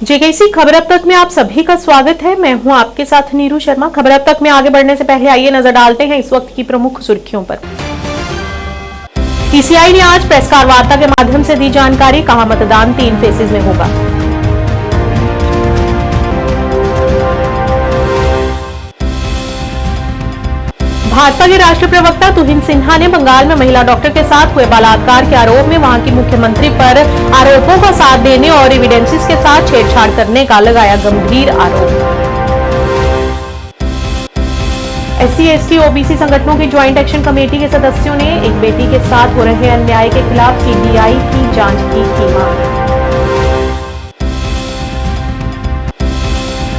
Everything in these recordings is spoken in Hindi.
जेकेसी खबर अब तक में आप सभी का स्वागत है। मैं हूं आपके साथ नीरू शर्मा। खबर अब तक में आगे बढ़ने से पहले आइए नजर डालते हैं इस वक्त की प्रमुख सुर्खियों पर। पीसीआई ने आज प्रेसकार वार्ता के माध्यम से दी जानकारी, कहा मतदान 3 फेजेज में होगा। भाजपा के राष्ट्रीय प्रवक्ता तुहिन सिन्हा ने बंगाल में महिला डॉक्टर के साथ हुए बलात्कार के आरोप में वहां की मुख्यमंत्री पर आरोपों का साथ देने और एविडेंसेस के साथ छेड़छाड़ करने का लगाया गंभीर आरोप। एससी, एसटी, ओबीसी संगठनों की ज्वाइंट एक्शन कमेटी के सदस्यों ने एक बेटी के साथ हो रहे अन्याय के खिलाफ सीबीआई की जांच की मांग।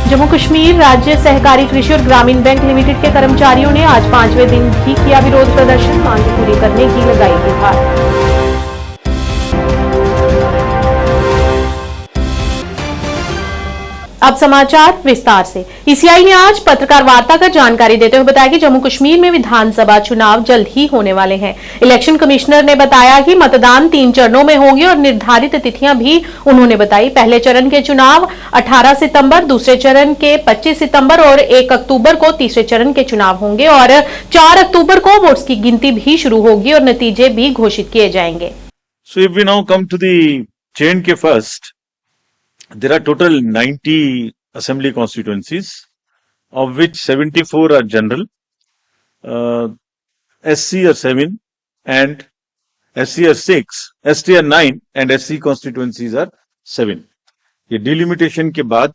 जम्मू कश्मीर राज्य सहकारी कृषि और ग्रामीण बैंक लिमिटेड के कर्मचारियों ने आज 5वें दिन भी किया विरोध प्रदर्शन, मांग पूरी करने की लगाई गुहार। अब समाचार विस्तार से। पीसीआई ने आज पत्रकार वार्ता कर जानकारी देते हुए बताया कि जम्मू कश्मीर में विधानसभा चुनाव जल्द ही होने वाले हैं। इलेक्शन कमिश्नर ने बताया कि मतदान 3 चरणों में होंगे और निर्धारित तिथियां भी उन्होंने बताई। पहले चरण के चुनाव 18 सितंबर, दूसरे चरण के 25 सितंबर और 1 अक्टूबर को तीसरे चरण के चुनाव होंगे और 4 अक्टूबर को वोट्स की गिनती भी शुरू होगी और नतीजे भी घोषित किए जाएंगे। So if we now come to the J&K first, there are total 90 assembly constituencies, of which 74 are general, SC are 7 and SC are 6, ST are 9 and SC constituencies are 7. ये डिलिमिटेशन के बाद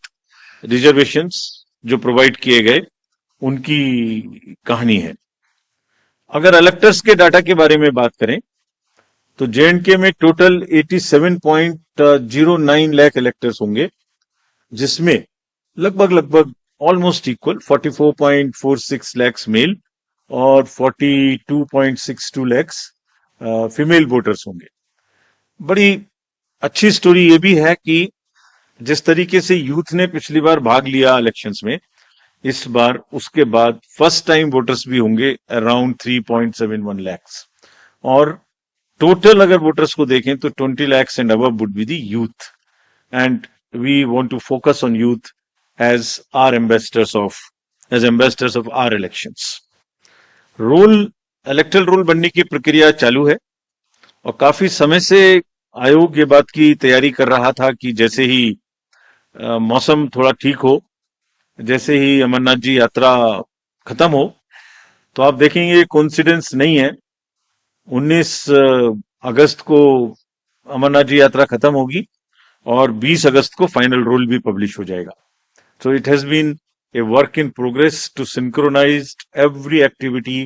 रिजर्वेशंस जो प्रोवाइड किए गए उनकी कहानी है। अगर इलेक्टर्स के डाटा के बारे में बात करें तो J&K में टोटल 87.09 लाख इलेक्टर्स होंगे, जिसमें लगभग ऑलमोस्ट इक्वल 44.46 लाख मेल और 42.62 लाख फीमेल वोटर्स होंगे। बड़ी अच्छी स्टोरी ये भी है कि जिस तरीके से यूथ ने पिछली बार भाग लिया इलेक्शंस में, इस बार उसके बाद फर्स्ट टाइम वोटर्स भी होंगे अराउंड 3.71 लाख और टोटल अगर वोटर्स को देखें तो 20 lakhs and above would be the youth, and we want to focus on youth as our ambassadors of our elections. Electoral roll बनने की प्रक्रिया चालू है और काफी समय से आयोग ये बात की तैयारी कर रहा था कि जैसे ही मौसम थोड़ा ठीक हो, जैसे ही अमरनाथ जी यात्रा खत्म हो, तो आप देखेंगे कोइंसिडेंस नहीं है, 19 अगस्त को अमरनाथ जी यात्रा खत्म होगी और 20 अगस्त को फाइनल रोल भी पब्लिश हो जाएगा। So it has been a work in progress to synchronize every activity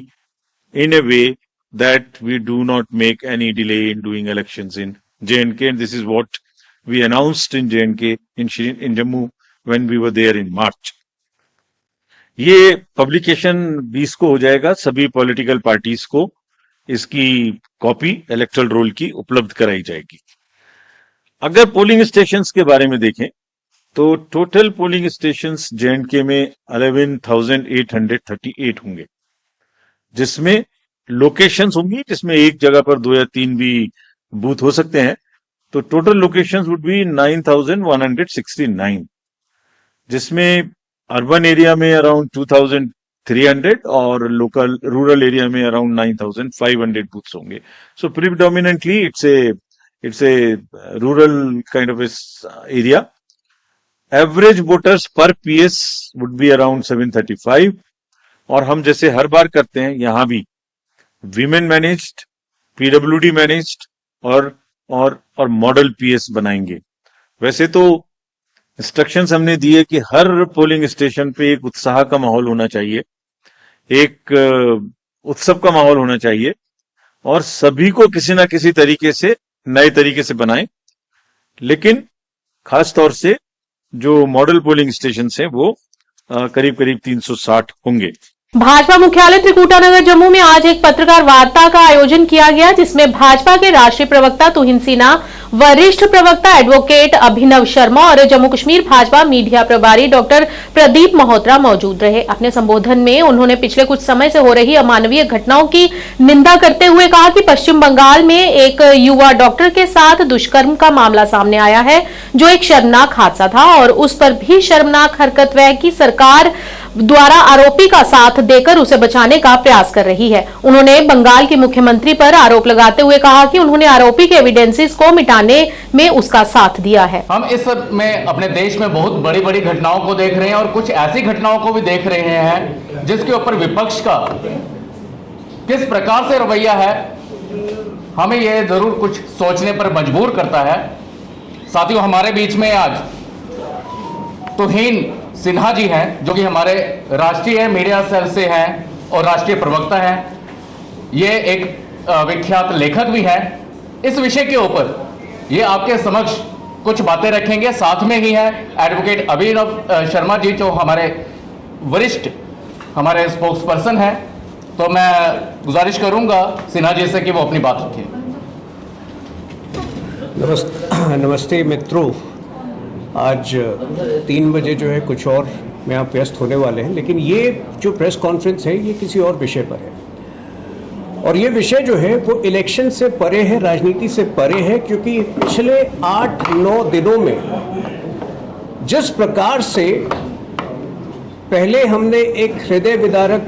in a way that we do not make any delay in doing elections in J&K, and this is what we announced in J&K in Jammu when we were there in March. ये पब्लिकेशन 20 को हो जाएगा। सभी पॉलिटिकल पार्टीज को इसकी कॉपी इलेक्टरल रोल की उपलब्ध कराई जाएगी। अगर पोलिंग स्टेशंस के बारे में देखें तो टोटल पोलिंग स्टेशंस J&K में 11,838 होंगे, जिसमें लोकेशंस होंगी जिसमें एक जगह पर 2 या 3 भी बूथ हो सकते हैं। तो टोटल लोकेशंस वुड बी 9,169, जिसमें अर्बन एरिया में अराउंड 2,300 और लोकल रूरल एरिया में अराउंड 9,500 बूथ्स होंगे। So predominantly it's a rural kind of area. Average voters पर पीएस वुड बी अराउंड 735 और हम जैसे हर बार करते हैं यहां भी वीमेन मैनेज्ड, पीडब्ल्यूडी मैनेज्ड और मॉडल पीएस बनाएंगे। वैसे तो इंस्ट्रक्शंस हमने दिए कि हर पोलिंग स्टेशन पे एक उत्साह का माहौल होना चाहिए, एक उत्सव का माहौल होना चाहिए और सभी को किसी ना किसी तरीके से नए तरीके से बनाएं। लेकिन खास तौर से जो मॉडल पोलिंग स्टेशन हैं वो करीब 360 होंगे। भाजपा मुख्यालय त्रिकुटानगर जम्मू में आज एक पत्रकार वार्ता का आयोजन किया गया, जिसमें भाजपा के राष्ट्रीय प्रवक्ता तुहिन सिन्हा वरिष्ठ प्रवक्ता एडवोकेट अभिनव शर्मा और जम्मू कश्मीर भाजपा मीडिया प्रभारी डॉक्टर प्रदीप मल्होत्रा मौजूद रहे। अपने संबोधन में उन्होंने पिछले कुछ समय से हो रही अमानवीय घटनाओं की निंदा करते हुए कहा कि पश्चिम बंगाल में एक युवा डॉक्टर के साथ दुष्कर्म का मामला सामने आया है, जो एक शर्मनाक हादसा था और उस पर भी शर्मनाक हरकत वह की सरकार द्वारा आरोपी का साथ देकर उसे बचाने का प्रयास कर रही है। उन्होंने बंगाल के मुख्यमंत्री पर आरोप लगाते हुए कहा कि उन्होंने आरोपी के एविडेंसेस को मिटाने में उसका साथ दिया है। हम इस में अपने देश में बहुत बड़ी बड़ी घटनाओं को देख रहे हैं और कुछ ऐसी घटनाओं को भी देख रहे हैं जिसके ऊपर विपक्ष का किस प्रकार से रवैया है, हमें यह जरूर कुछ सोचने पर मजबूर करता है। साथियों, हमारे बीच में आज तौहीन सिन्हा जी हैं, जो कि हमारे राष्ट्रीय मीडिया सेल से हैं और राष्ट्रीय प्रवक्ता हैं। ये एक विख्यात लेखक भी हैं। इस विषय के ऊपर ये आपके समक्ष कुछ बातें रखेंगे। साथ में ही है एडवोकेट अभिनव शर्मा जी, जो हमारे वरिष्ठ हमारे स्पोक्स पर्सन हैं। तो मैं गुजारिश करूंगा सिन्हा जी से कि वो अपनी बात रखें। नमस्ते मित्रों, आज 3 बजे जो है कुछ और में आप व्यस्त होने वाले हैं, लेकिन ये जो प्रेस कॉन्फ्रेंस है ये किसी और विषय पर है और ये विषय जो है वो इलेक्शन से परे है, राजनीति से परे है। क्योंकि पिछले 8-9 दिनों में जिस प्रकार से पहले हमने एक हृदय विदारक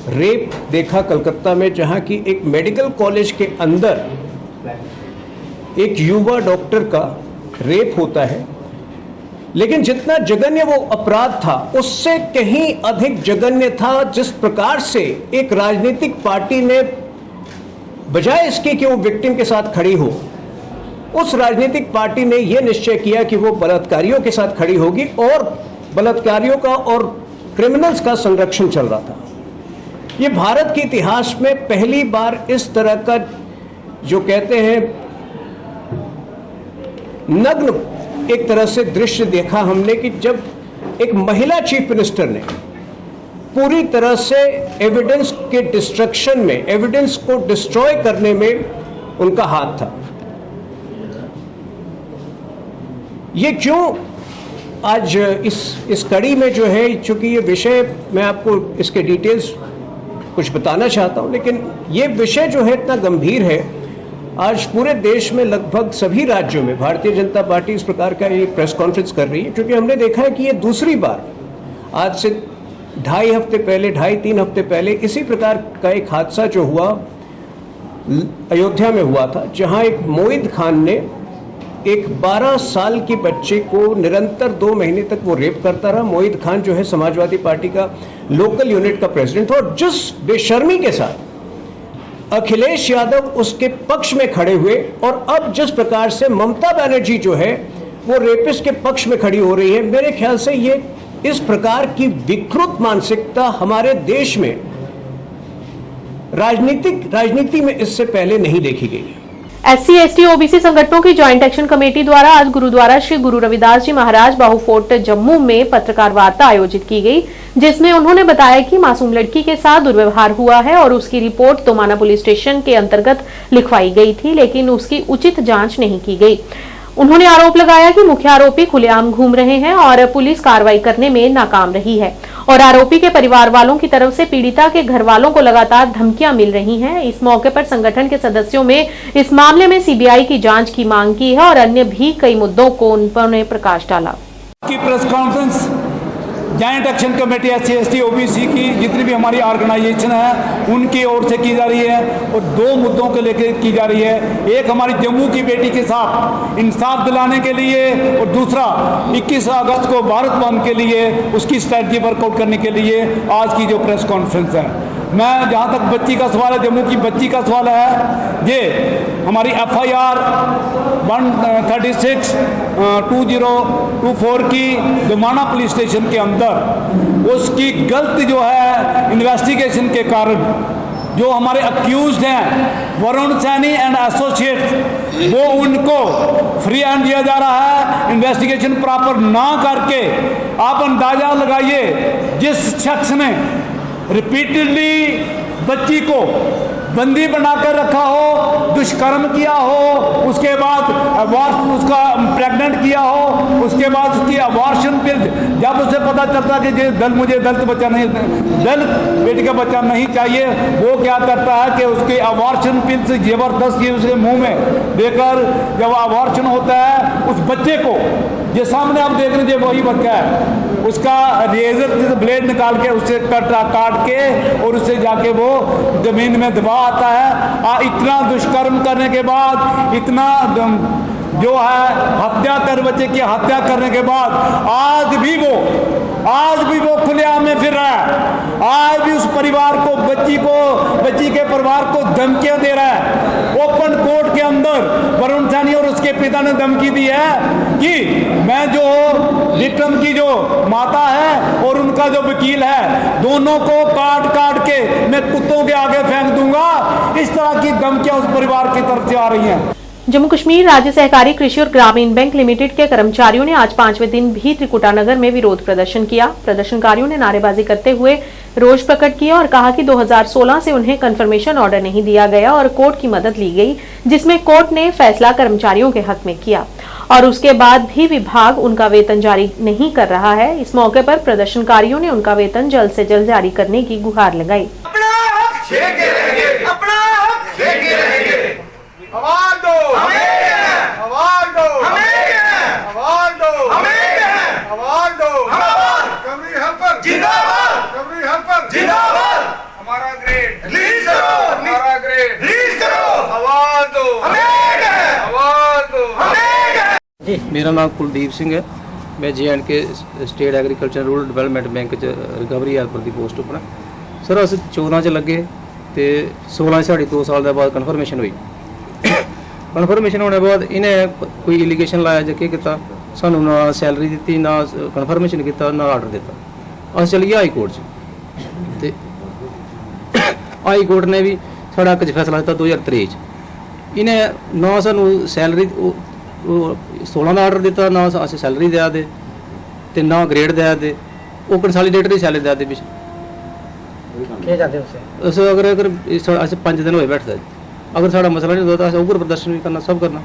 रेप देखा कलकत्ता में, जहां की एक मेडिकल कॉलेज के अंदर एक युवा डॉक्टर का रेप होता है, लेकिन जितना जघन्य वो अपराध था उससे कहीं अधिक जघन्य था जिस प्रकार से एक राजनीतिक पार्टी ने बजाय इसके कि वो विक्टिम के साथ खड़ी हो, उस राजनीतिक पार्टी ने ये निश्चय किया कि वो बलात्कारियों के साथ खड़ी होगी और बलात्कारियों का और क्रिमिनल्स का संरक्षण चल रहा था। ये भारत के इतिहास में पहली बार इस तरह का जो कहते हैं नग्न एक तरह से दृश्य देखा हमने कि जब एक महिला चीफ मिनिस्टर ने पूरी तरह से एविडेंस के डिस्ट्रक्शन में, एविडेंस को डिस्ट्रॉय करने में उनका हाथ था। ये क्यों आज इस कड़ी में जो है, चूंकि ये विषय मैं आपको इसके डिटेल्स कुछ बताना चाहता हूं, लेकिन ये विषय जो है इतना गंभीर है। आज पूरे देश में लगभग सभी राज्यों में भारतीय जनता पार्टी इस प्रकार का ये प्रेस कॉन्फ्रेंस कर रही है, क्योंकि हमने देखा है कि ये दूसरी बार, आज से 2.5 हफ्ते पहले, 2.5-3 हफ्ते पहले इसी प्रकार का एक हादसा जो हुआ अयोध्या में हुआ था, जहां एक मोहित खान ने एक 12 साल की बच्चे को निरंतर 2 महीने तक वो रेप करता रहा। मोहित खान जो है समाजवादी पार्टी का लोकल यूनिट का प्रेसिडेंट था और जिस बेशर्मी के साथ अखिलेश यादव उसके पक्ष में खड़े हुए और अब जिस प्रकार से ममता बनर्जी जो है वो रेपिस्ट के पक्ष में खड़ी हो रही है, मेरे ख्याल से ये इस प्रकार की विकृत मानसिकता हमारे देश में राजनीति में इससे पहले नहीं देखी गई है। SC, ST, OBC संगठनों की ज्वाइंट एक्शन कमेटी द्वारा आज गुरुद्वारा श्री गुरु रविदास जी महाराज बाहु फोर्ट जम्मू में पत्रकार वार्ता आयोजित की गई, जिसमें उन्होंने बताया कि मासूम लड़की के साथ दुर्व्यवहार हुआ है और उसकी रिपोर्ट तोमाना पुलिस स्टेशन के अंतर्गत लिखवाई गई थी, लेकिन उसकी उचित जांच नहीं की गई। उन्होंने आरोप लगाया कि मुख्य आरोपी खुलेआम घूम रहे हैं और पुलिस कार्रवाई करने में नाकाम रही है और आरोपी के परिवार वालों की तरफ से पीड़िता के घर वालों को लगातार धमकियां मिल रही हैं। इस मौके पर संगठन के सदस्यों में इस मामले में CBI की जांच की मांग की है और अन्य भी कई मुद्दों को उन्होंने प्रकाश डाला। की press conference joint action committee SC, ST, OBC की जितनी भी हमारी ऑर्गेनाइजेशन है उनकी ओर से की जा रही है और 2 मुद्दों को लेकर की जा रही है। एक हमारी जम्मू की बेटी के साथ इंसाफ दिलाने के लिए और दूसरा 21 अगस्त को भारत बंद के लिए उसकी स्ट्रैटेजी वर्कआउट करने के लिए आज की जो प्रेस कॉन्फ्रेंस है। मैं जहाँ तक बच्ची का सवाल है, जम्मू की बच्ची का सवाल है, ये हमारी FIR 136/2024 की दोमाना पुलिस स्टेशन के अंदर उसकी गलत जो है इन्वेस्टिगेशन के कारण जो हमारे अक्यूज्ड हैं वरुण सैनी एंड एसोसिएट्स, वो उनको फ्री हैंड दिया जा रहा है। इन्वेस्टिगेशन प्रॉपर ना करके आप अंदाजा लगाइए जिस शख्स ने रिपीटेडली बच्ची को बंदी बनाकर रखा हो, दुष्कर्म किया हो, उसके बाद उसका प्रेग्नेंट किया हो, उसके बाद उसकी अबॉर्शन पे जब उसे पता चलता कि मुझे दलित बच्चा नहीं, दलित बेटी का बच्चा नहीं चाहिए, वो क्या करता है कि उसके अबॉर्शन पिल्स जबरदस्ती उसके मुंह में देकर जब अबॉर्शन होता है उस बच्चे को, ये सामने आप देख लीजिए वही बच्चा है, उसका रेजर से ब्लेड निकाल के उससे काट के और उससे जाके वो जमीन में दबा आता है। इतना दुष्कर्म करने के बाद, इतना जो है हत्या कर, बच्चे की हत्या करने के बाद आज भी वो खुलेआम में फिर रहा है। आज भी उस परिवार को, बच्ची के परिवार को धमकियां दे रहा है। ओपन कोर्ट के अंदर वरुण सैनी और उसके पिता ने धमकी दी है कि मैं जो विक्रम की जो माता है और उनका जो वकील है, दोनों को काट के मैं कुत्तों के आगे फेंक दूंगा। इस तरह की धमकियां उस परिवार की तरफ से आ रही हैं। जम्मू कश्मीर राज्य सहकारी कृषि और ग्रामीण बैंक लिमिटेड के कर्मचारियों ने आज 5वें दिन भी त्रिकुटा नगर में विरोध प्रदर्शन किया। प्रदर्शनकारियों ने नारेबाजी करते हुए रोष प्रकट किया और कहा कि 2016 से उन्हें कंफर्मेशन ऑर्डर नहीं दिया गया और कोर्ट की मदद ली गई, जिसमें कोर्ट ने फैसला कर्मचारियों के हक में किया और उसके बाद भी विभाग उनका वेतन जारी नहीं कर रहा है। इस मौके पर प्रदर्शनकारियों ने उनका वेतन जल्द से जल्द जारी करने की गुहार लगाई। आवाज दो हमें, आवाज दो हमें, आवाज दो हमें, आवाज दो कमरी हेल्पर जिंदाबाद, कमरी हेल्पर जिंदाबाद। हमारा ग्रेड रिलीज करो, हमारा ग्रेड रिलीज करो, आवाज दो हमें, आवाज दो हमें। जी, मेरा नाम कुलदीप सिंह है। मैं J&K state agriculture rural development bank च रिकवरी हेल्पर की पोस्ट उपर। सर अस 14 च लगे तो 16 साढ़ी 2 साल के बाद कन्फर्मेशन हुई। कन्फर्मेशन होने बाद इन्हें कोई एलीगेशन लाया जो किया, सानू ना सैलरी दी, ना कन्फर्मेशन किया, ना आर्डर दिता। अस चली गए हाई कोर्ट च, हाई कोर्ट ने भी साढ़ा एक फैसला दिता 2023 इन्हें ना सानू सैलरी 16 का आर्डर दिता, ना अस सैलरी दिया दे ते ना ग्रेड दिया दे, वो कंसोलीडेटेड ही सैलरी दिया दे। पिछले अगर 5 दिन हुए बैठते, अगर साड़ा मसला नहीं होता तो ऊपर प्रदर्शन भी करना, सब करना।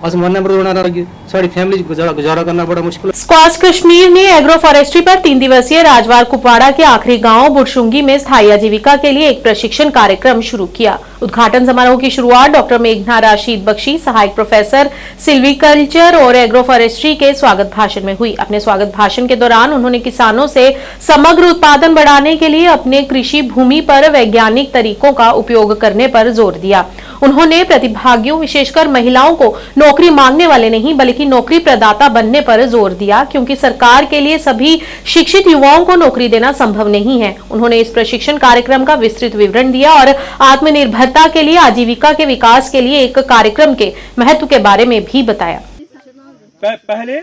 अस मरने पर रोना ना लगे, साड़ी फैमिली गुजारा करना बड़ा मुश्किल। स्क्वाश कश्मीर ने एग्रो फॉरेस्ट्री पर 3 दिवसीय राजवार कुपवाड़ा के आखिरी गांव बुरशुंगी में स्थायी आजीविका के लिए एक प्रशिक्षण कार्यक्रम शुरू किया। उद्घाटन समारोह की शुरुआत डॉक्टर मेघना राशिद बख्शी, सहायक प्रोफेसर सिल्वीकल्चर और एग्रो फॉरेस्ट्री के स्वागत भाषण में हुई। अपने स्वागत भाषण के दौरान उन्होंने किसानों से समग्र उत्पादन बढ़ाने के लिए अपने कृषि भूमि पर वैज्ञानिक तरीकों का उपयोग करने पर जोर दिया। उन्होंने प्रतिभागियों, विशेषकर महिलाओं को नौकरी मांगने वाले नहीं बल्कि नौकरी प्रदाता बनने पर जोर दिया, क्योंकि सरकार के लिए सभी शिक्षित युवाओं को नौकरी देना संभव नहीं है। उन्होंने इस प्रशिक्षण कार्यक्रम का विस्तृत विवरण दिया और आत्मनिर्भरता के लिए आजीविका के विकास के लिए एक कार्यक्रम के महत्व के बारे में भी बताया। पहले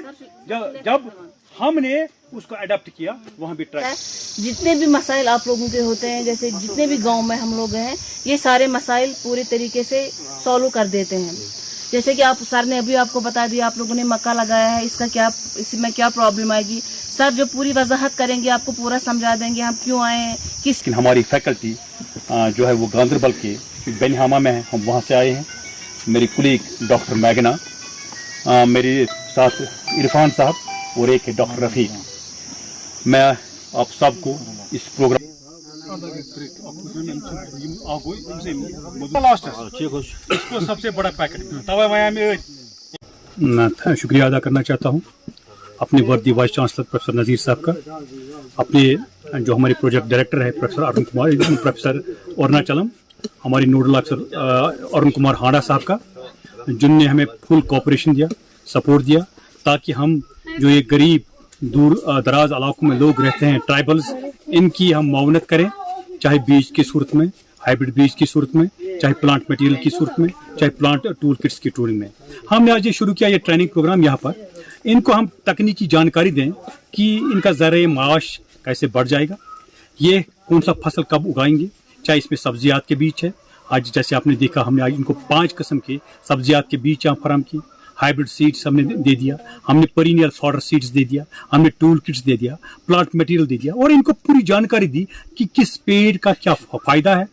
जब हमने उसको अडॉप्ट किया, वहाँ भी ट्राई, जितने भी मसाइल आप लोगों के होते हैं, जैसे जितने भी गांव में हम लोग हैं, ये सारे मसाइल पूरे तरीके से सॉल्व कर देते हैं। जैसे कि आप सर ने अभी आपको बता दिया, आप लोगों ने मक्का लगाया है, इसमें क्या प्रॉब्लम आएगी, सर जो पूरी वजाहत करेंगे, आपको पूरा समझा देंगे हम क्यों आए हैं, किस। हमारी फैकल्टी जो है वो गांधरबल के बेनहामा में है, हम वहाँ से आए हैं। मेरी कुलीग डॉक्टर मैगना, मेरे साथ इरफान साहब और एक है डॉक्टर रफ़ीक। मैं आप सबको इस प्रोग्राम इसको सबसे बड़ा पैकेट मैं शुक्रिया अदा करना चाहता हूँ अपने वर्दी वाइस चांसलर प्रोफेसर नज़ीर साहब का, अपने जो हमारे प्रोजेक्ट डायरेक्टर है प्रोफेसर अरुण कुमार, प्रोफेसर अरुणाचलम, हमारी नोडल अफसर अरुण कुमार हांडा साहब का, जिनने हमें फुल कोऑपरेशन दिया, सपोर्ट दिया, ताकि हम जो ये गरीब दूर दराज इलाकों में लोग रहते हैं, ट्राइबल्स, इनकी हम मुआवनत करें, चाहे बीज की सूरत में, हाइब्रिड बीज की सूरत में, चाहे प्लांट मटेरियल की सूरत में, चाहे प्लांट टूल किट्स की ट्रेनिंग में। हमने आज ये शुरू किया ये ट्रेनिंग प्रोग्राम, यहाँ पर इनको हम तकनीकी जानकारी दें कि इनका ज़रिए माश कैसे बढ़ जाएगा, ये कौन सा फसल कब उगाएंगे, चाहे इसमें सब्जियात के बीज है। आज जैसे आपने देखा, हमने आज इनको 5 किस्म के सब्जियात के बीज यहाँ फराम किए, हाइब्रिड सीड्स हमने दे दिया, हमने पेरिनियल फॉडर सीड्स दे दिया, हमने टूल किट्स दे दिया, प्लांट मटेरियल दे दिया, और इनको पूरी जानकारी दी कि किस पेड़ का क्या फ़ायदा है,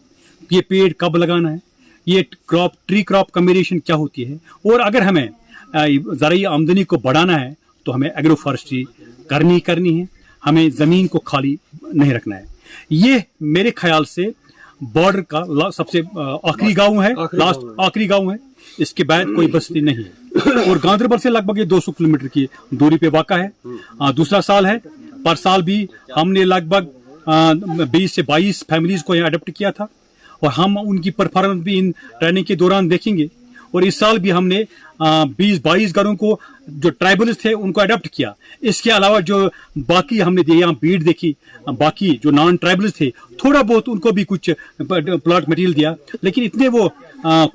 ये पेड़ कब लगाना है, ये ट्री क्रॉप कम्बिनेशन क्या होती है, और अगर हमें ज़राई आमदनी को बढ़ाना है तो हमें एग्रो फॉरेस्ट्री करनी है, हमें ज़मीन को खाली नहीं रखना है। ये मेरे ख्याल से बॉर्डर का सबसे आखिरी गांव है, लास्ट आखिरी गांव है, इसके बाद कोई बस्ती नहीं है और गांधरबल से लगभग ये 200 किलोमीटर की दूरी पे वाक़ा है। दूसरा साल है, पर साल भी हमने लगभग 20 से 22 फैमिलीज को यहाँ अडॉप्ट किया था और हम उनकी परफॉर्मेंस भी इन ट्रेनिंग के दौरान देखेंगे। और इस साल भी हमने 20-22 घरों को जो ट्राइबल्स थे उनको अडॉप्ट किया। इसके अलावा जो बाकी हमने यहाँ भीड़ देखी, बाकी जो नॉन ट्राइबल्स थे थोड़ा बहुत उनको भी कुछ प्लॉट मटेरियल दिया, लेकिन इतने वो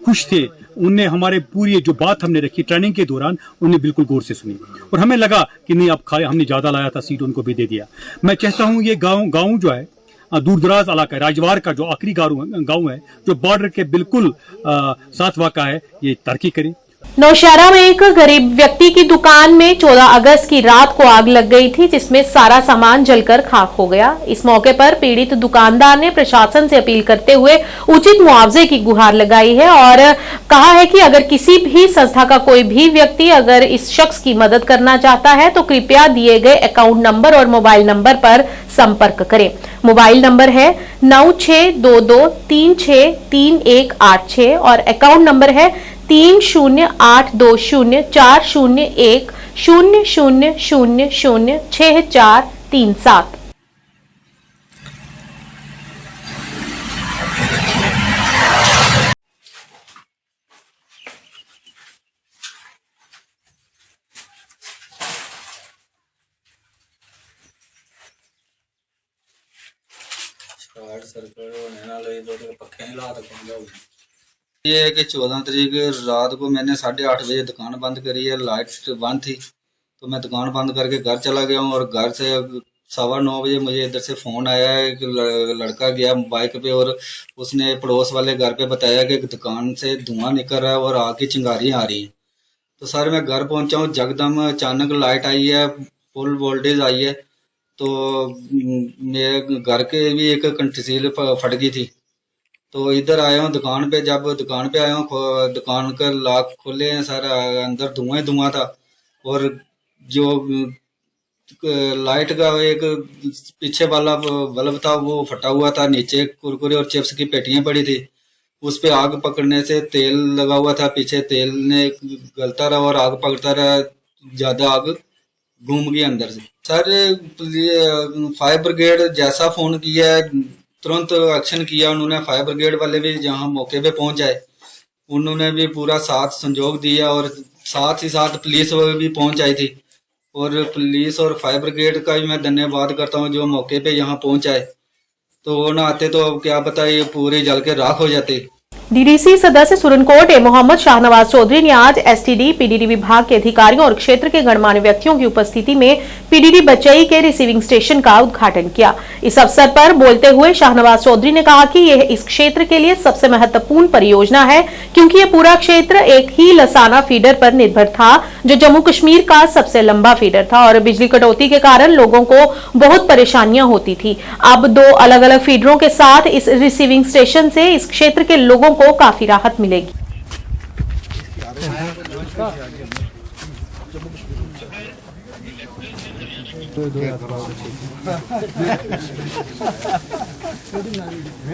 खुश थे, उनने हमारे पूरी जो बात हमने रखी ट्रेनिंग के दौरान उन्हें बिल्कुल गौर से सुनी और हमें लगा कि नहीं अब हमने ज़्यादा लाया था, सीट उनको भी दे दिया। मैं चाहता हूँ ये गाँव जो है दूर दराज इलाका है, राजवार का जो आखिरी गांव है जो बॉर्डर के बिल्कुल साथ वाक़ा है, ये तरक्की करे। नौशहरा में एक गरीब व्यक्ति की दुकान में 14 अगस्त की रात को आग लग गई थी, जिसमें सारा सामान जलकर खाक हो गया। इस मौके पर पीड़ित दुकानदार ने प्रशासन से अपील करते हुए उचित मुआवजे की गुहार लगाई है और कहा है कि अगर किसी भी संस्था का कोई भी व्यक्ति अगर इस शख्स की मदद करना चाहता है तो कृपया दिए गए अकाउंट नंबर और मोबाइल नंबर पर संपर्क करें। मोबाइल नंबर है 9622363186 और अकाउंट नंबर है 30820400006437। ये है कि 14 तारीख रात को मैंने 8:30 बजे दुकान बंद करी है, लाइट बंद थी तो मैं दुकान बंद करके घर चला गया हूँ और घर से 9:15 बजे मुझे इधर से फ़ोन आया है कि लड़का गया बाइक पे और उसने पड़ोस वाले घर पे बताया कि दुकान से धुआं निकल रहा है और आग की चिंगारियाँ आ रही हैं। तो सर मैं घर पहुँचा हूँ, जगदम अचानक लाइट आई है, फुल वोल्टेज आई है, तो मेरे घर के भी एक कंटीसील फट गई थी। तो इधर आया हूँ दुकान पे, जब दुकान पे आया हूँ दुकान का लॉक खोले हैं सर, अंदर धुआं था और जो लाइट का एक पीछे वाला बल्ब था वो फटा हुआ था, नीचे कुरकुरे और चिप्स की पेटियां पड़ी थी, उस पे आग पकड़ने से तेल लगा हुआ था, पीछे तेल ने गलता रहा और आग पकड़ता रहा, ज़्यादा आग घूम गई अंदर से। सर फायर ब्रिगेड जैसा फ़ोन किया है तुरंत एक्शन किया उन्होंने, फायर ब्रिगेड वाले भी जहाँ मौके पे पहुंच जाए उन्होंने भी पूरा साथ संजोग दिया और साथ ही साथ पुलिस भी पहुंच आई थी और पुलिस और फायर ब्रिगेड का भी मैं धन्यवाद करता हूं जो मौके पे यहाँ पहुंच आए, तो वो ना आते तो क्या पता ये पूरे जल के राख हो जाते। डीडीसी सदस्य सुरनकोट मोहम्मद शाहनवाज चौधरी ने आज एसटीडी पीडीडी विभाग के अधिकारियों और क्षेत्र के गणमान्य व्यक्तियों की उपस्थिति में पीडीडी बचई के रिसीविंग स्टेशन का उद्घाटन किया। इस अवसर पर बोलते हुए शाहनवाज चौधरी ने कहा कि यह इस क्षेत्र के लिए सबसे महत्वपूर्ण परियोजना है, क्योंकि यह पूरा क्षेत्र एक ही लसाना फीडर पर निर्भर था जो जम्मू कश्मीर का सबसे लंबा फीडर था और बिजली कटौती के कारण लोगों को बहुत परेशानियां होती थी। अब 2 अलग अलग फीडरों के साथ इस रिसीविंग स्टेशन से इस क्षेत्र के लोगों को काफी राहत मिलेगी।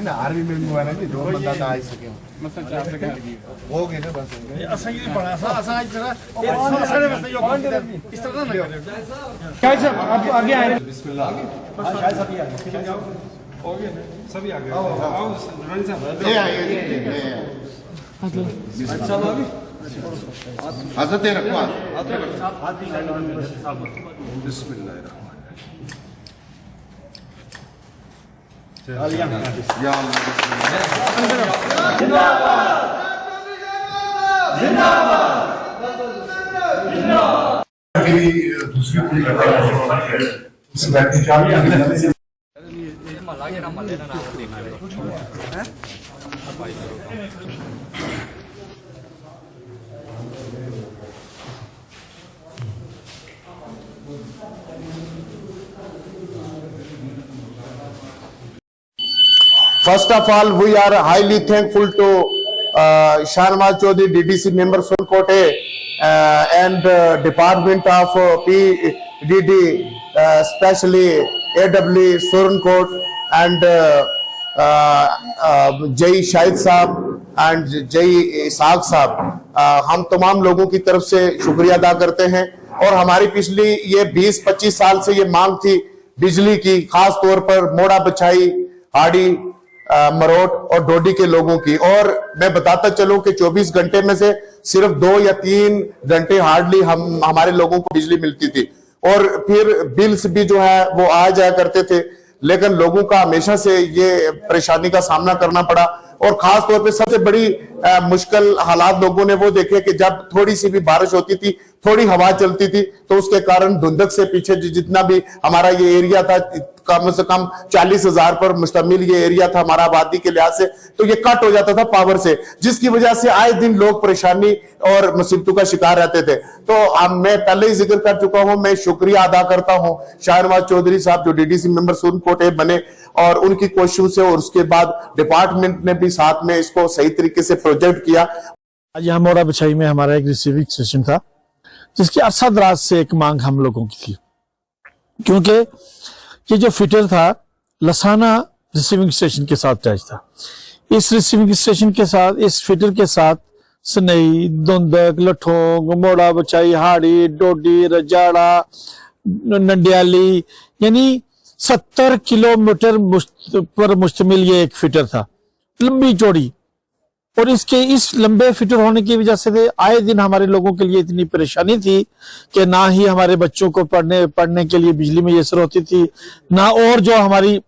आर्मी में भी हुआ ना कि 2 बंदा आ सके हो गए ना बस असा ये बड़ा असा जरा सारे बस यो इस तरह ना क्या सर आप आगे आए बिस्मिल्लाह शायद सभी आ गए हो गए सभी आ गए आओ रन साहब ये आए अच्छा लोग हजरत रखवा बिस्मिल्लाह First of all, we are highly thankful to Shahnawaz Chaudhary, DDC member Supreme and Department of PDD, especially AW Supreme and जय शाहिद साहब एंड जय इसाक साहब। हम तमाम लोगों की तरफ से शुक्रिया अदा करते हैं। और हमारी पिछली ये 20-25 साल से ये मांग थी बिजली की, खास तौर पर मोड़ा बछाई, हाड़ी, मरोट और डोडी के लोगों की। और मैं बताता चलूं कि 24 घंटे में से सिर्फ 2 या 3 घंटे हार्डली हमारे लोगों को बिजली मिलती थी। और फिर बिल्स भी जो है वो आ जाया करते थे, लेकिन लोगों का हमेशा से ये परेशानी का सामना करना पड़ा। और खास तौर पे सबसे बड़ी मुश्किल हालात लोगों ने वो देखे कि जब थोड़ी सी भी बारिश होती थी, थोड़ी हवा चलती थी, तो उसके कारण धुंधक से पीछे जितना भी हमारा ये एरिया था, कम से कम 40,000 पर मुश्तमिल ये एरिया था हमारा आबादी के लिहाज से, तो ये कट हो जाता था पावर से, जिसकी वजह से आए दिन लोग परेशानी और मुसीबतों का शिकार रहते थे। तो मैं पहले ही जिक्र कर चुका हूं, मैं शुक्रिया अदा करता हूं शाहनवाज चौधरी साहब जो डीडीसी मेंबर सुरनकोट बने, और उनकी कोशिशों से, और उसके बाद डिपार्टमेंट ने भी साथ में इसको सही तरीके से प्रोजेक्ट किया। आज यहाँ मोड़ा बिछाई में हमारा एक रिसीविंग स्टेशन था, जिसकी अरसा दराज से एक मांग हम लोगों की थी, क्योंकि ये जो फिटर था लसाना रिसीविंग स्टेशन के साथ अटैच था। इस रिसीविंग स्टेशन के साथ, इस फिटर के साथ सनई, धुंधक, लठोंग, मोड़ा बछाई, हाड़ी, डोडी, रजाड़ा, नंडियाली, यानी 70 किलोमीटर पर मुश्तमिल ये एक फिटर था, लंबी चौड़ी। और इसके इस लंबे फिटर होने की वजह से आए दिन हमारे लोगों के लिए इतनी परेशानी थी कि ना ही हमारे बच्चों को पढ़ने के लिए बिजली मैसर होती थी, ना और जो हमारी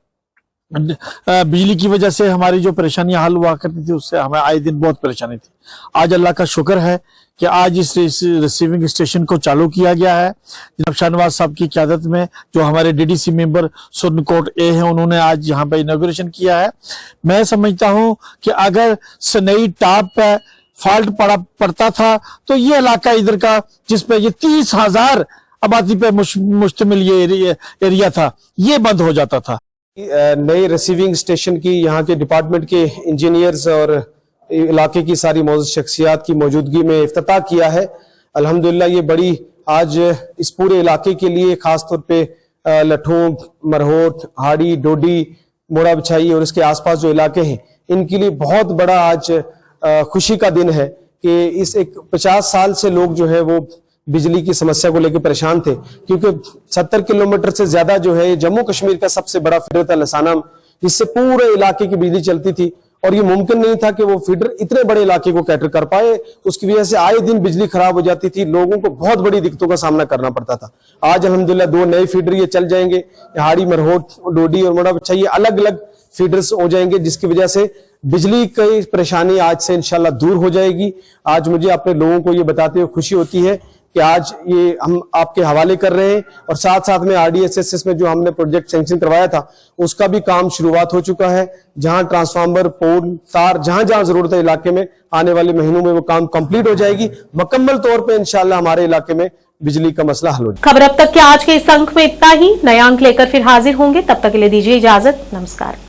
बिजली की वजह से हमारी जो परेशानियां हल हुआ करती थी, उससे हमें आए दिन बहुत परेशानी थी। आज अल्लाह का शुक्र है कि आज इस रिसीविंग स्टेशन को चालू किया गया है। जनाब शाहनवाज साहब की क़यादत में जो हमारे डीडीसी मेंबर सुरनकोट ए हैं, उन्होंने आज यहाँ पे इनॉग्रेशन किया है। मैं समझता हूँ कि अगर सनई टॉप पे फॉल्ट पड़ता था तो ये इलाका इधर का, जिसपे ये 30,000 आबादी पे मुश्तमिल ये एरिया था, ये बंद हो जाता था। नए रिसीविंग स्टेशन की यहाँ के डिपार्टमेंट के इंजीनियर्स और इलाके की सारी मौजूद शख्सियात की मौजूदगी में इफ्तिताह किया है। अल्हम्दुलिल्लाह ये बड़ी आज इस पूरे इलाके के लिए, खास तौर पे लठोंग, मरहोट, हाड़ी, डोडी, मोड़ा बिछाई और इसके आसपास जो इलाके हैं, इनके लिए बहुत बड़ा आज खुशी का दिन है कि इस एक 50 साल से लोग जो है वो बिजली की समस्या को लेकर परेशान थे, क्योंकि 70 किलोमीटर से ज्यादा जो है जम्मू कश्मीर का सबसे बड़ा फीडर था लसाना, जिससे पूरे इलाके की बिजली चलती थी। और ये मुमकिन नहीं था कि वो फीडर इतने बड़े इलाके को कैटर कर पाए, उसकी वजह से आए दिन बिजली खराब हो जाती थी, लोगों को बहुत बड़ी दिक्कतों का सामना करना पड़ता था। आज अल्हम्दुलिल्लाह 2 नए फीडर ये चल जाएंगे, हाड़ी, मरहोट, डोडी और मोड़ा बछाई, ये अलग अलग फीडर्स हो जाएंगे, जिसकी वजह से बिजली की परेशानी आज से इंशाल्लाह दूर हो जाएगी। आज मुझे अपने लोगों को ये बताते हुए खुशी होती है कि आज ये हम आपके हवाले कर रहे हैं, और साथ साथ में RDSS में जो हमने प्रोजेक्ट सैंक्शन करवाया था उसका भी काम शुरुआत हो चुका है। जहां ट्रांसफार्मर, पोल, तार जहां जहां जरूरत है इलाके में, आने वाले महीनों में वो काम कंप्लीट हो जाएगी। मुकम्मल तौर पे इंशाल्लाह हमारे इलाके में बिजली का मसला हल हो जाएगा। खबर अब तक के आज के इस अंक में इतना ही। नया अंक लेकर फिर हाजिर होंगे, तब तक के लिए दीजिए इजाजत। नमस्कार।